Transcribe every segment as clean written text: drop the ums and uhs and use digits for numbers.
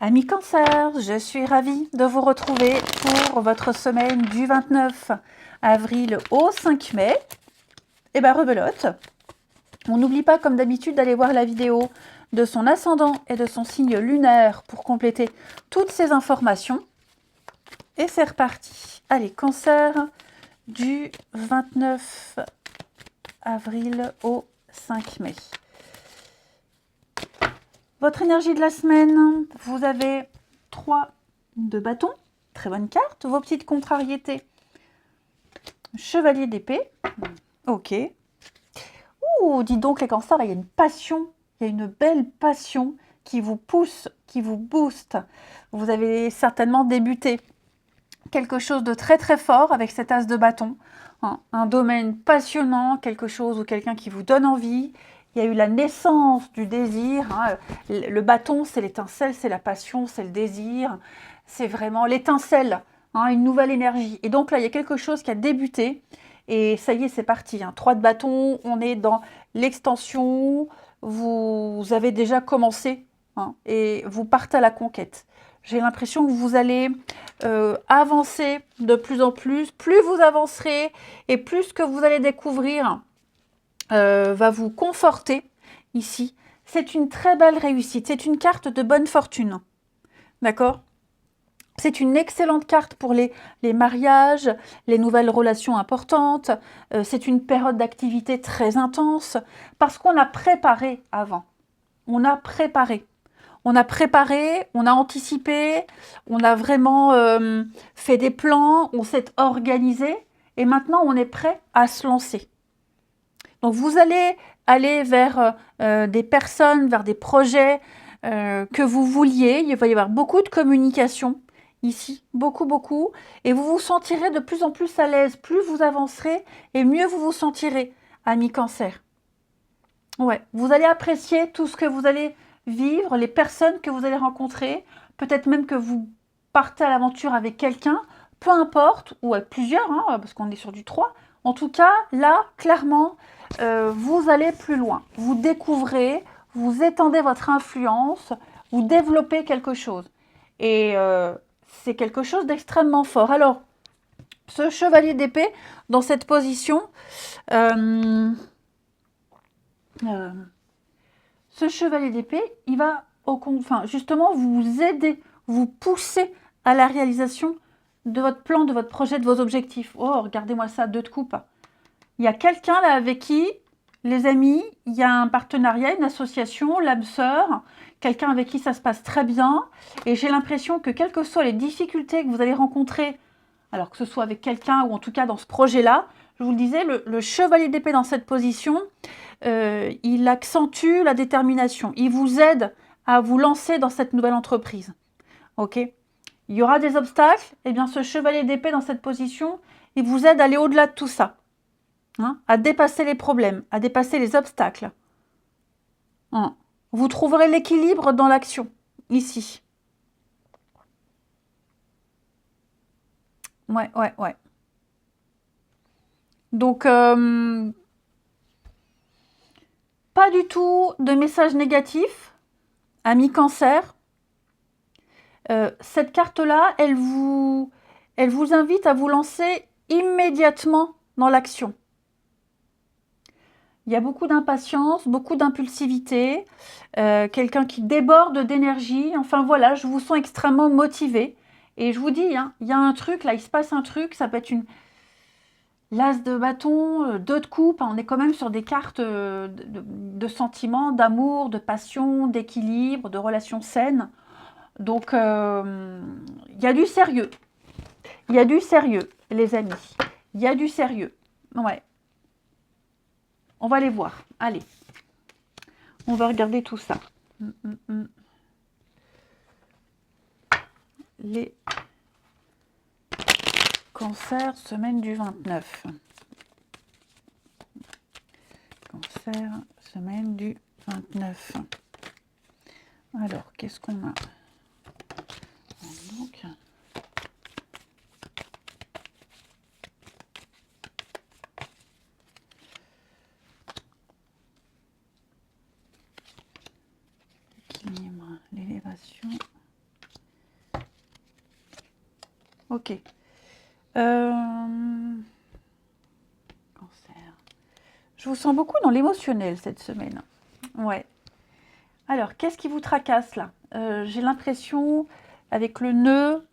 Amis Cancer, je suis ravie de vous retrouver pour votre semaine du 29 avril au 5 mai. Et ben rebelote, on n'oublie pas comme d'habitude d'aller voir la vidéo de son ascendant et de son signe lunaire pour compléter toutes ces informations. Et c'est reparti. Allez, Cancer du 29 avril au 5 mai. Votre énergie de la semaine, vous avez 3 de bâton, très bonne carte. Vos petites contrariétés, chevalier d'épée, ok. Ouh, dis donc les cancers, là, il y a une passion, il y a une belle passion qui vous pousse, qui vous booste. Vous avez certainement débuté quelque chose de très très fort avec cet as de bâton, hein, un domaine passionnant, quelque chose ou quelqu'un qui vous donne envie. Il y a eu la naissance du désir, hein. Le bâton, c'est l'étincelle, c'est la passion, c'est le désir, c'est vraiment l'étincelle, hein, une nouvelle énergie. Et donc là, il y a quelque chose qui a débuté, et ça y est, c'est parti, hein. 3 de bâton, on est dans l'extension, vous avez déjà commencé, hein, et vous partez à la conquête. J'ai l'impression que vous allez avancer de plus en plus. Plus vous avancerez et plus que vous allez découvrir va vous conforter ici. C'est une très belle réussite. C'est une carte de bonne fortune. D'accord ? C'est une excellente carte pour les mariages, les nouvelles relations importantes. C'est une période d'activité très intense parce qu'on a préparé avant. On a préparé. On a préparé, on a anticipé, on a vraiment fait des plans, on s'est organisé et maintenant on est prêt à se lancer. Donc vous allez aller vers des personnes, vers des projets que vous vouliez. Il va y avoir beaucoup de communication ici, beaucoup. Et vous vous sentirez de plus en plus à l'aise. Plus vous avancerez et mieux vous vous sentirez, ami Cancer. Ouais, vous allez apprécier tout ce que vous allez vivre, les personnes que vous allez rencontrer, peut-être même que vous partez à l'aventure avec quelqu'un, peu importe, ou avec plusieurs, hein, parce qu'on est sur du 3. En tout cas, là, clairement, vous allez plus loin. Vous découvrez, vous étendez votre influence, vous développez quelque chose. Et c'est quelque chose d'extrêmement fort. Alors, ce chevalier d'épée, dans cette position, ce chevalier d'épée, il va justement vous aider, vous pousser à la réalisation de votre plan, de votre projet, de vos objectifs. Oh, regardez-moi ça, 2 de coupe. Il y a quelqu'un là avec qui, les amis, il y a un partenariat, une association, l'âme sœur, quelqu'un avec qui ça se passe très bien. Et j'ai l'impression que quelles que soient les difficultés que vous allez rencontrer, alors que ce soit avec quelqu'un ou en tout cas dans ce projet-là, je vous le disais, le chevalier d'épée dans cette position, il accentue la détermination. Il vous aide à vous lancer dans cette nouvelle entreprise. Ok ? Il y aura des obstacles. Eh bien, ce chevalier d'épée dans cette position, il vous aide à aller au-delà de tout ça. Hein, à dépasser les problèmes, à dépasser les obstacles. Hein. Vous trouverez l'équilibre dans l'action, ici. Ouais. Donc, pas du tout de message négatif, ami Cancer. Cette carte-là, elle vous invite à vous lancer immédiatement dans l'action. Il y a beaucoup d'impatience, beaucoup d'impulsivité, quelqu'un qui déborde d'énergie. Enfin voilà, je vous sens extrêmement motivé. Et je vous dis, hein, il y a un truc, là, il se passe un truc, ça peut être une l'as de bâton, 2 de coupe, hein, on est quand même sur des cartes de sentiments, d'amour, de passion, d'équilibre, de relations saines. Donc, il y a du sérieux. Il y a du sérieux, les amis. Il y a du sérieux. Ouais. On va les voir. Allez. On va regarder tout ça. Les cancers, semaine du 29. Cancer, semaine du 29. Alors, qu'est-ce qu'on a ? Donc, l'équilibre, l'élévation. Ok. Euh, Cancer. Je vous sens beaucoup dans l'émotionnel cette semaine. Ouais. Alors, qu'est-ce qui vous tracasse là? J'ai l'impression, avec le nœud,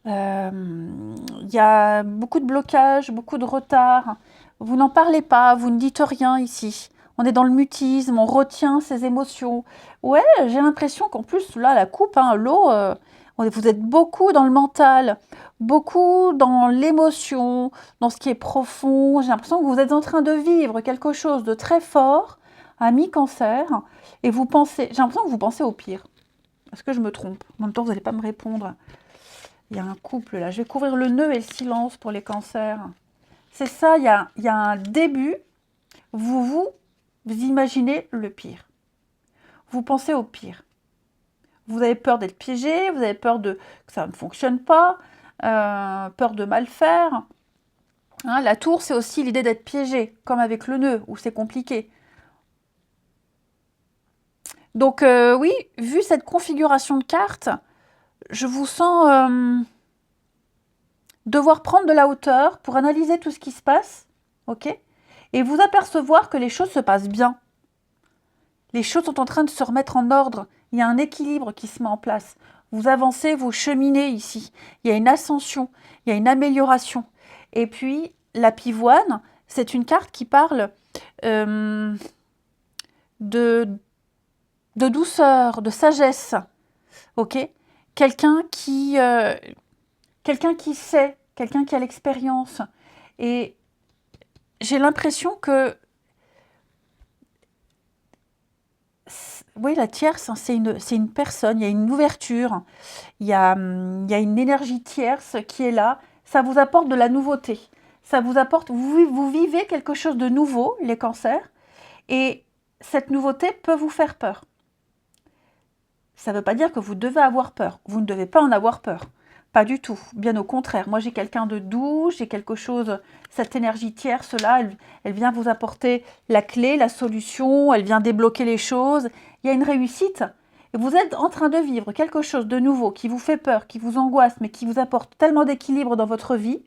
il y a beaucoup de blocages, beaucoup de retard. Vous n'en parlez pas, vous ne dites rien ici. On est dans le mutisme, on retient ses émotions. Ouais, j'ai l'impression qu'en plus, là, la coupe, hein, l'eau, vous êtes beaucoup dans le mental, beaucoup dans l'émotion, dans ce qui est profond. J'ai l'impression que vous êtes en train de vivre quelque chose de très fort, à mi-cancer, et vous pensez, j'ai l'impression que vous pensez au pire. Est-ce que je me trompe? En même temps, vous n'allez pas me répondre. Il y a un couple là. Je vais couvrir le nœud et le silence pour les cancers. C'est ça, il y a un début. Vous imaginez le pire. Vous pensez au pire. Vous avez peur d'être piégé, vous avez peur que ça ne fonctionne pas, peur de mal faire. Hein, la tour, c'est aussi l'idée d'être piégé, comme avec le nœud, où c'est compliqué. Donc oui, vu cette configuration de cartes, je vous sens devoir prendre de la hauteur pour analyser tout ce qui se passe, ok? Et vous apercevoir que les choses se passent bien. Les choses sont en train de se remettre en ordre. Il y a un équilibre qui se met en place. Vous avancez, vous cheminez ici. Il y a une ascension, il y a une amélioration. Et puis, la pivoine, c'est une carte qui parle de douceur, de sagesse, ok? Quelqu'un qui sait, quelqu'un qui a l'expérience. Et j'ai l'impression que, oui, la tierce, c'est une personne, il y a une ouverture, il y a une énergie tierce qui est là. Ça vous apporte de la nouveauté. Ça vous apporte, vous vivez quelque chose de nouveau, les cancers, et cette nouveauté peut vous faire peur. Ça ne veut pas dire que vous devez avoir peur. Vous ne devez pas en avoir peur. Pas du tout. Bien au contraire. Moi, j'ai quelqu'un de doux, j'ai quelque chose, cette énergie tierce-là, elle vient vous apporter la clé, la solution, elle vient débloquer les choses. Il y a une réussite. Et vous êtes en train de vivre quelque chose de nouveau qui vous fait peur, qui vous angoisse, mais qui vous apporte tellement d'équilibre dans votre vie.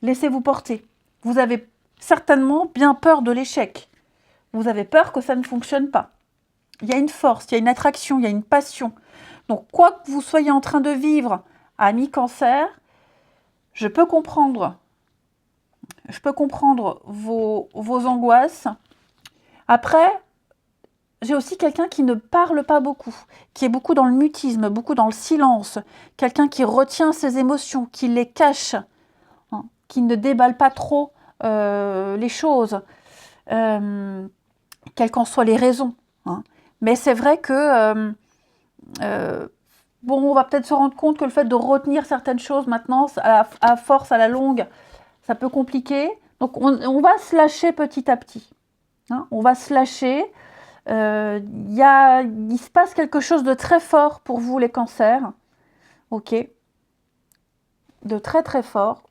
Laissez-vous porter. Vous avez certainement bien peur de l'échec. Vous avez peur que ça ne fonctionne pas. Il y a une force, il y a une attraction, il y a une passion. Donc, quoi que vous soyez en train de vivre à mi-cancer, je peux comprendre vos angoisses. Après, j'ai aussi quelqu'un qui ne parle pas beaucoup, qui est beaucoup dans le mutisme, beaucoup dans le silence, quelqu'un qui retient ses émotions, qui les cache, hein, qui ne déballe pas trop les choses, quelles qu'en soient les raisons. Hein. Mais c'est vrai que bon, on va peut-être se rendre compte que le fait de retenir certaines choses maintenant, à force, à la longue, ça peut compliquer. Donc, on va se lâcher petit à petit. Hein, on va se lâcher. Il se passe quelque chose de très fort pour vous, les cancers. Ok. De très, très fort.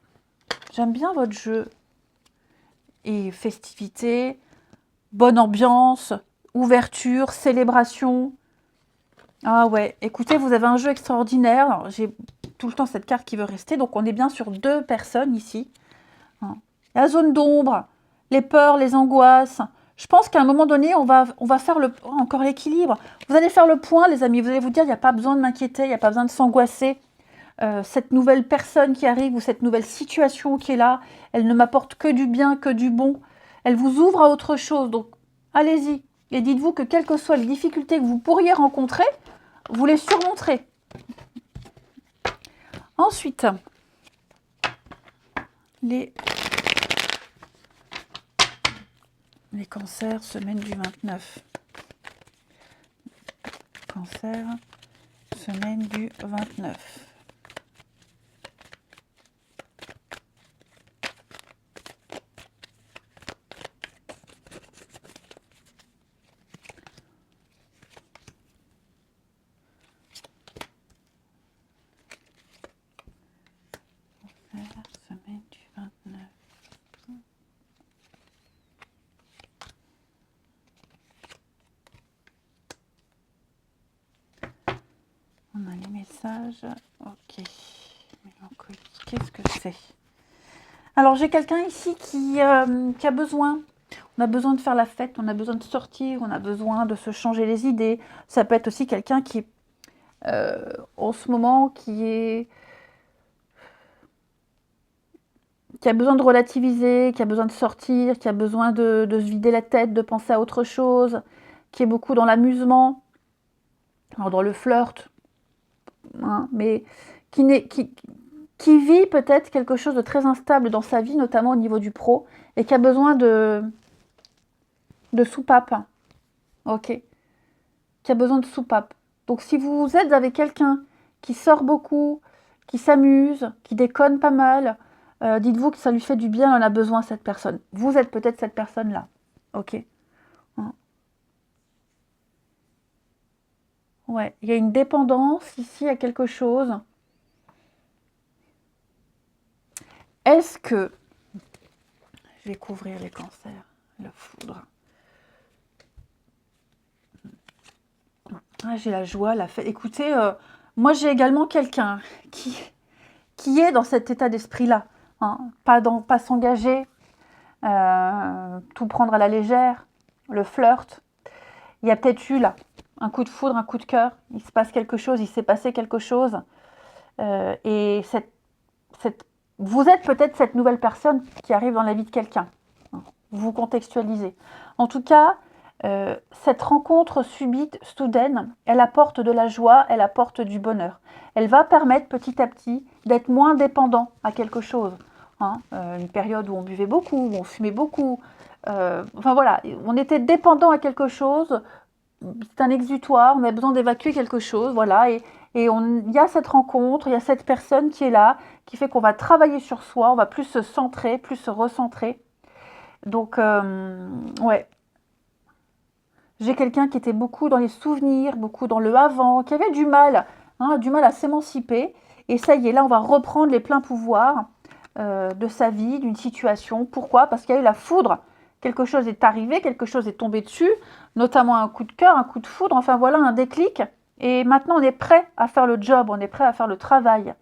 J'aime bien votre jeu. Et festivité, bonne ambiance, ouverture, célébration. Ah ouais, écoutez, vous avez un jeu extraordinaire. J'ai tout le temps cette carte qui veut rester, donc on est bien sur 2 personnes ici. Hein. La zone d'ombre, les peurs, les angoisses. Je pense qu'à un moment donné, on va faire encore l'équilibre. Vous allez faire le point, les amis. Vous allez vous dire, il n'y a pas besoin de m'inquiéter, il n'y a pas besoin de s'angoisser. Cette nouvelle personne qui arrive ou cette nouvelle situation qui est là, elle ne m'apporte que du bien, que du bon. Elle vous ouvre à autre chose. Donc, allez-y. Et dites-vous que quelles que soient les difficultés que vous pourriez rencontrer, vous les surmonterez. Ensuite, les cancers, semaine du 29. Cancer, semaine du 29. Semaine du 29. On a les messages. Ok. Mélancolie, qu'est-ce que c'est? Alors, j'ai quelqu'un ici qui a besoin. On a besoin de faire la fête, on a besoin de sortir, on a besoin de se changer les idées. Ça peut être aussi quelqu'un qui est, en ce moment, qui a besoin de relativiser, qui a besoin de sortir, qui a besoin de se vider la tête, de penser à autre chose, qui est beaucoup dans l'amusement, alors dans le flirt, hein, mais qui vit peut-être quelque chose de très instable dans sa vie, notamment au niveau du pro, et qui a besoin de soupape, ok, qui a besoin de soupape. Donc si vous êtes avec quelqu'un qui sort beaucoup, qui s'amuse, qui déconne pas mal, dites-vous que ça lui fait du bien, elle en a besoin cette personne. Vous êtes peut-être cette personne-là, ok. Ouais, il y a une dépendance ici à quelque chose. Est-ce que... Je vais couvrir les cancers, la foudre. Ah, j'ai la joie, la fête. Écoutez, moi j'ai également quelqu'un qui est dans cet état d'esprit-là. Hein. Pas s'engager, tout prendre à la légère, le flirt. Il y a peut-être eu là un coup de foudre, un coup de cœur. Il se passe quelque chose, il s'est passé quelque chose. Et vous êtes peut-être cette nouvelle personne qui arrive dans la vie de quelqu'un. Vous contextualisez. En tout cas, cette rencontre subite, soudaine, elle apporte de la joie, elle apporte du bonheur. Elle va permettre petit à petit d'être moins dépendant à quelque chose. Hein. Une période où on buvait beaucoup, où on fumait beaucoup. Enfin voilà, on était dépendant à quelque chose. C'est un exutoire, on a besoin d'évacuer quelque chose. Voilà, et il y a cette rencontre, il y a cette personne qui est là, qui fait qu'on va travailler sur soi, on va plus se centrer, plus se recentrer. Donc, ouais. J'ai quelqu'un qui était beaucoup dans les souvenirs, beaucoup dans le avant, qui avait du mal à s'émanciper. Et ça y est, là, on va reprendre les pleins pouvoirs de sa vie, d'une situation. Pourquoi? Parce qu'il y a eu la foudre. Quelque chose est arrivé, quelque chose est tombé dessus, notamment un coup de cœur, un coup de foudre, enfin voilà, un déclic. Et maintenant, on est prêt à faire le job, on est prêt à faire le travail.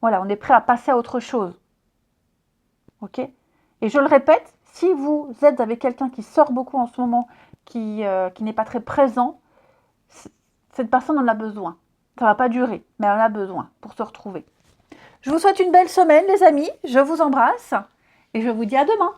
Voilà, on est prêt à passer à autre chose. Ok? Et je le répète, si vous êtes avec quelqu'un qui sort beaucoup en ce moment, qui n'est pas très présent, cette personne en a besoin. Ça ne va pas durer, mais elle en a besoin pour se retrouver. Je vous souhaite une belle semaine, les amis. Je vous embrasse et je vous dis à demain.